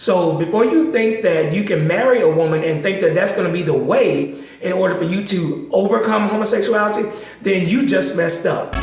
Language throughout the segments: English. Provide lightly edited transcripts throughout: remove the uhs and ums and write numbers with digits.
So before you think that you can marry a woman and think that that's going to be the way in order for you to overcome homosexuality, then you just messed up.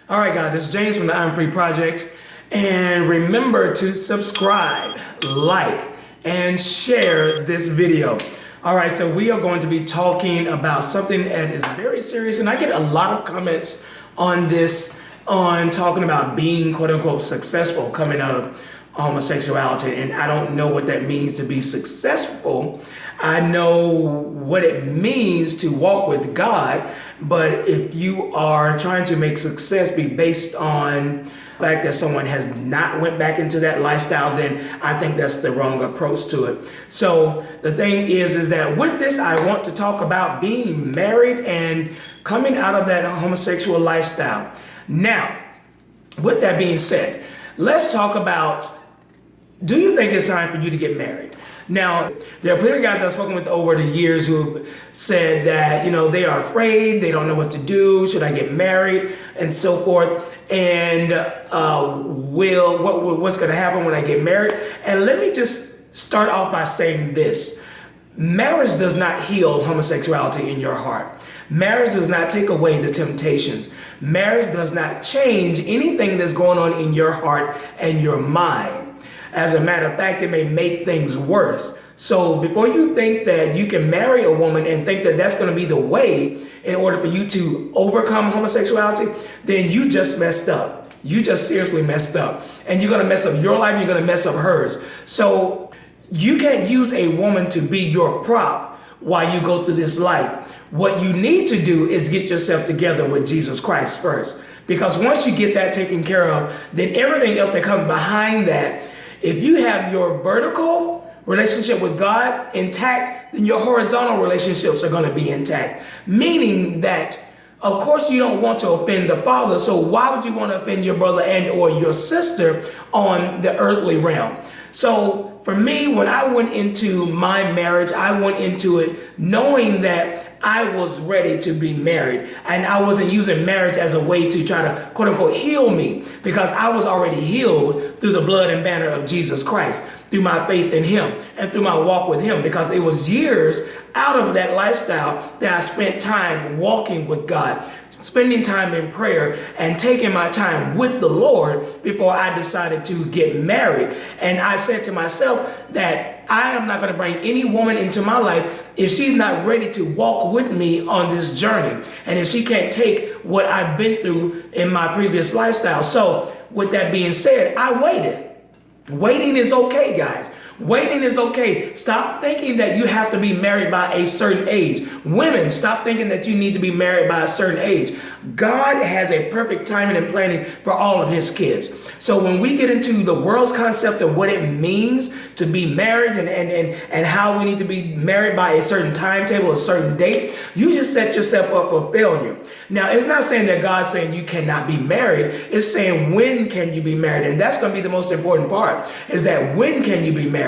All right, guys, this is James from the I'm Free Project. And remember to subscribe, like, and share this video. All right, so we are going to be talking about something that is very serious. And I get a lot of comments on this, on talking about being quote unquote successful coming out of homosexuality. And I don't know what that means to be successful. I know what it means to walk with God, but if you are trying to make success be based on the fact that someone has not went back into that lifestyle, then I think that's the wrong approach to it. So the thing is that with this, I want to talk about being married and coming out of that homosexual lifestyle. Now, with that being said, let's talk about, do you think it's time for you to get married? Now, there are plenty of guys I've spoken with over the years who said that, they are afraid, they don't know what to do, should I get married, and so forth, and what's going to happen when I get married? And let me just start off by saying this. Marriage does not heal homosexuality in your heart. Marriage does not take away the temptations. Marriage does not change anything that's going on in your heart and your mind. As a matter of fact, it may make things worse. So before you think that you can marry a woman and think that that's going to be the way in order for you to overcome homosexuality, then you just messed up. You just seriously messed up. And you're going to mess up your life, you're going to mess up hers. So you can't use a woman to be your prop while you go through this life. What you need to do is get yourself together with Jesus Christ first. Because once you get that taken care of, then everything else that comes behind that, if you have your vertical relationship with God intact, then your horizontal relationships are going to be intact. Meaning that, of course, you don't want to offend the Father. So why would you want to offend your brother and or your sister on the earthly realm? So for me, when I went into my marriage, I went into it knowing that I was ready to be married, and I wasn't using marriage as a way to try to quote unquote heal me, because I was already healed through the blood and banner of Jesus Christ, through my faith in him and through my walk with him, because it was years out of that lifestyle that I spent time walking with God, spending time in prayer and taking my time with the Lord before I decided to get married. And I said to myself that I am not going to bring any woman into my life if she's not ready to walk with me on this journey, and if she can't take what I've been through in my previous lifestyle. So with that being said, I waited. Waiting is okay, guys. Waiting is okay. Stop thinking that you have to be married by a certain age. Women, stop thinking that you need to be married by a certain age. God has a perfect timing and planning for all of his kids. So when we get into the world's concept of what it means to be married and how we need to be married by a certain timetable, a certain date, you just set yourself up for failure. Now, it's not saying that God's saying you cannot be married. It's saying when can you be married? And that's going to be the most important part, is that when can you be married?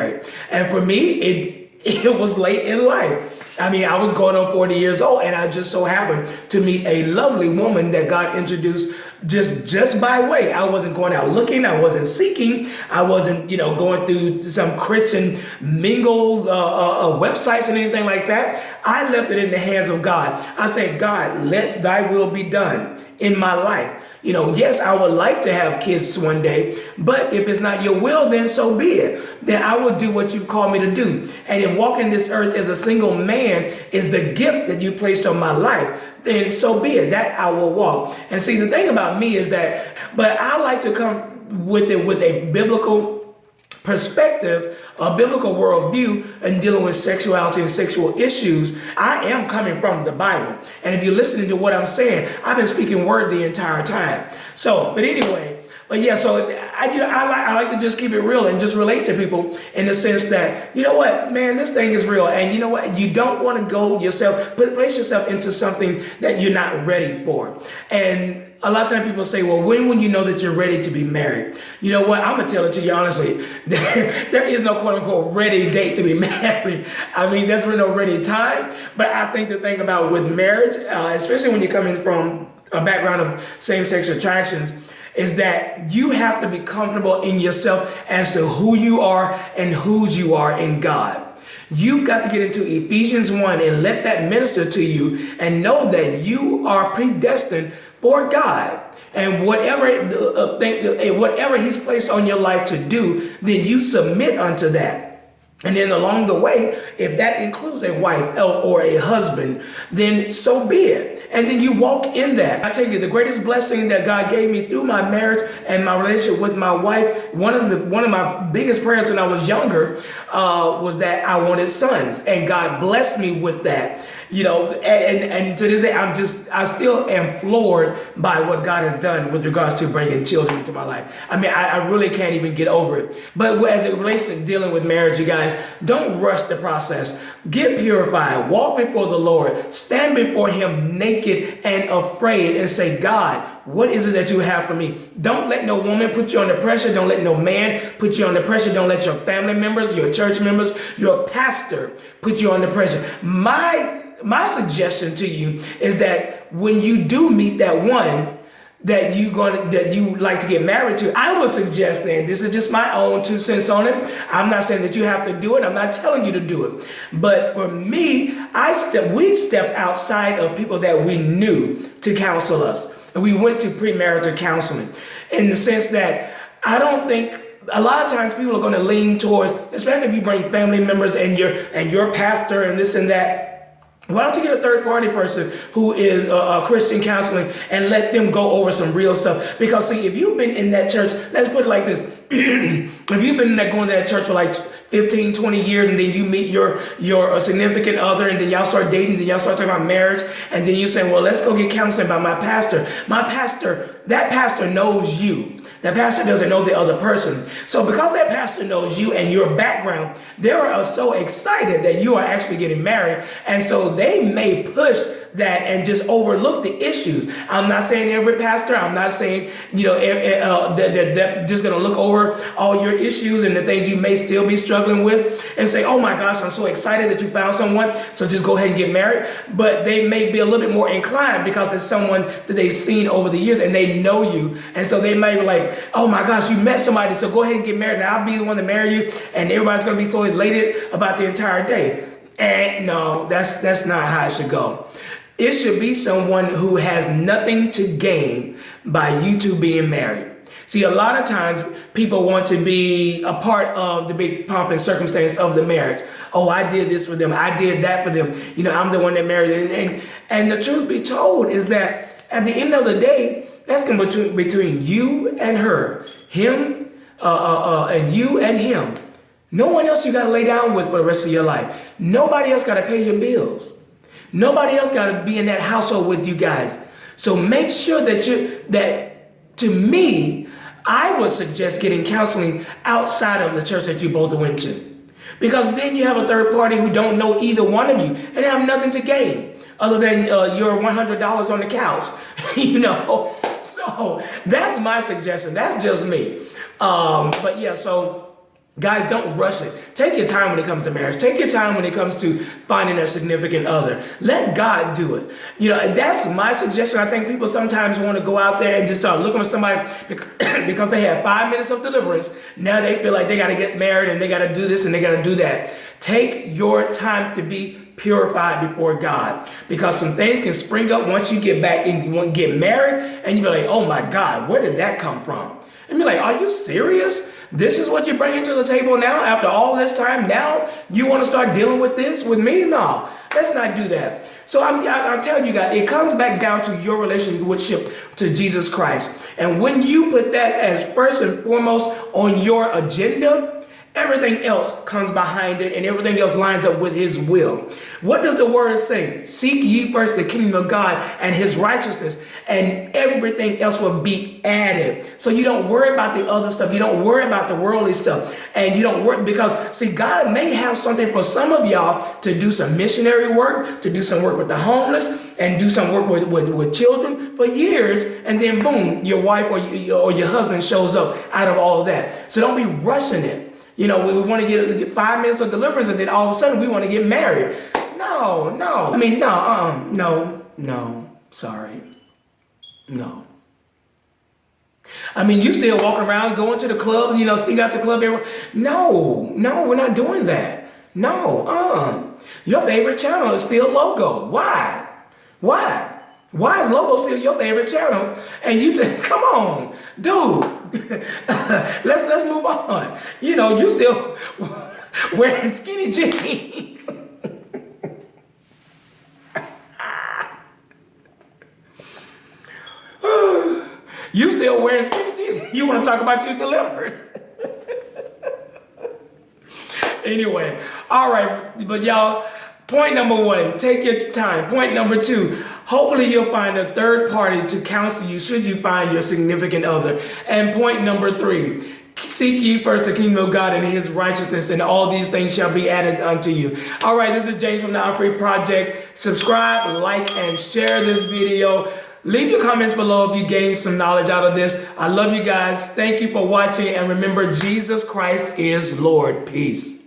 And for me, it was late in life. I mean, I was going on 40 years old, and I just so happened to meet a lovely woman that God introduced just by way. I wasn't going out looking. I wasn't seeking. I wasn't, going through some Christian mingle websites and anything like that. I left it in the hands of God. I said, God, let thy will be done in my life. Yes, I would like to have kids one day, but if it's not your will, then so be it. Then I will do what you've called me to do. And if walking this earth as a single man is the gift that you placed on my life, then so be it. That I will walk. And see, the thing about me is that, but I like to come with it with a biblical perspective, a biblical worldview in dealing with sexuality and sexual issues. I am coming from the Bible. And if you're listening to what I'm saying, I've been speaking word the entire time. So, but anyway, But yeah, so I like to just keep it real and just relate to people in the sense that, you know what, man, this thing is real. And you know what, you don't want to go yourself, place yourself into something that you're not ready for. And a lot of times people say, well, when will you know that you're ready to be married? You know what, I'm going to tell it to you honestly. There is no quote unquote ready date to be married. I mean, there's really no ready time. But I think the thing about with marriage, especially when you're coming from a background of same-sex attractions, is that you have to be comfortable in yourself as to who you are and whose you are in God. You've got to get into Ephesians 1 and let that minister to you and know that you are predestined for God. And whatever he's placed on your life to do, then you submit unto that. And then along the way, if that includes a wife or a husband, then so be it. And then you walk in that. I tell you, the greatest blessing that God gave me through my marriage and my relationship with my wife, one of my biggest prayers when I was younger was that I wanted sons, and God blessed me with that. You know, and to this day, I still am floored by what God has done with regards to bringing children into my life. I mean, I really can't even get over it. But as it relates to dealing with marriage, you guys, don't rush the process. Get purified. Walk before the Lord. Stand before him naked and afraid and say, God, what is it that you have for me? Don't let no woman put you under pressure. Don't let no man put you under pressure. Don't let your family members, your church members, your pastor put you under pressure. My suggestion to you is that when you do meet that one that you like to get married to, I would suggest, and this is just my own 2 cents on it. I'm not saying that you have to do it. I'm not telling you to do it. But for me, we stepped outside of people that we knew to counsel us. And we went to premarital counseling in the sense that I don't think a lot of times people are going to lean towards, especially if you bring family members and your pastor and this and that. Why don't you get a third-party person who is a Christian counseling and let them go over some real stuff? Because see, if you've been in that church, let's put it like this. If you've been going to that church for like 15, 20 years, and then you meet your significant other, and then y'all start dating, then y'all start talking about marriage, and then you say, well, let's go get counseling by my pastor. That pastor knows you. That pastor doesn't know the other person. So because that pastor knows you and your background, they are so excited that you are actually getting married. And so they may push that and just overlook the issues. I'm not saying every pastor, I'm not saying, they're just going to look over all your issues and the things you may still be struggling with and say, oh my gosh, I'm so excited that you found someone, so just go ahead and get married. But they may be a little bit more inclined because it's someone that they've seen over the years and they know you. And so they may be like, oh my gosh, you met somebody, so go ahead and get married. Now I'll be the one to marry you. And everybody's going to be so elated about the entire day. And no, that's not how it should go. It should be someone who has nothing to gain by you two being married. See, a lot of times people want to be a part of the big pomp and circumstance of the marriage. Oh, I did this for them. I did that for them. You know, I'm the one that married them. And the truth be told is that at the end of the day, that's going to be between you and her, him, and you and him. No one else you got to lay down with for the rest of your life. Nobody else got to pay your bills. Nobody else got to be in that household with you guys. So make sure that to me, I would suggest getting counseling outside of the church that you both went to. Because then you have a third party who don't know either one of you and have nothing to gain other than your $100 on the couch, you know. So that's my suggestion. That's just me. But yeah, so guys, don't rush it. Take your time when it comes to marriage. Take your time when it comes to finding a significant other. Let God do it. You know, and that's my suggestion. I think people sometimes want to go out there and just start looking for somebody because they have 5 minutes of deliverance. Now they feel like they got to get married and they got to do this and they got to do that. Take your time to be purified before God, because some things can spring up once you get back and you get married and you be like, oh my God, where did that come from? And be like, are you serious? This is what you're bringing to the table now after all this time? Now you want to start dealing with this with me? No, let's not do that. So I'm telling you guys, it comes back down to your relationship to Jesus Christ. And when you put that as first and foremost on your agenda, everything else comes behind it and everything else lines up with his will. What does the word say? Seek ye first the kingdom of God and his righteousness, and everything else will be added. So you don't worry about the other stuff. You don't worry about the worldly stuff. And you don't worry because, see, God may have something for some of y'all to do some missionary work, to do some work with the homeless, and do some work with children for years. And then boom, your wife or your husband shows up out of all of that. So don't be rushing it. You know, we want to get 5 minutes of deliverance and then all of a sudden we want to get married. No. I mean, no, sorry. No. I mean, you still walking around, going to the clubs, sneak out to the club. No, we're not doing that. No, Your favorite channel is still Logo. Why? Why is Logo still your favorite channel? And you just, come on, dude. let's move on. You still wearing skinny jeans. You still wearing skinny jeans? You want to talk about you delivered? Anyway, all right, but y'all, point number one, take your time. Point number two, hopefully you'll find a third party to counsel you should you find your significant other. And point number three, seek ye first the kingdom of God and his righteousness, and all these things shall be added unto you. All right, this is James from the I'm Free Project. Subscribe, like, and share this video. Leave your comments below if you gained some knowledge out of this. I love you guys. Thank you for watching. And remember, Jesus Christ is Lord. Peace.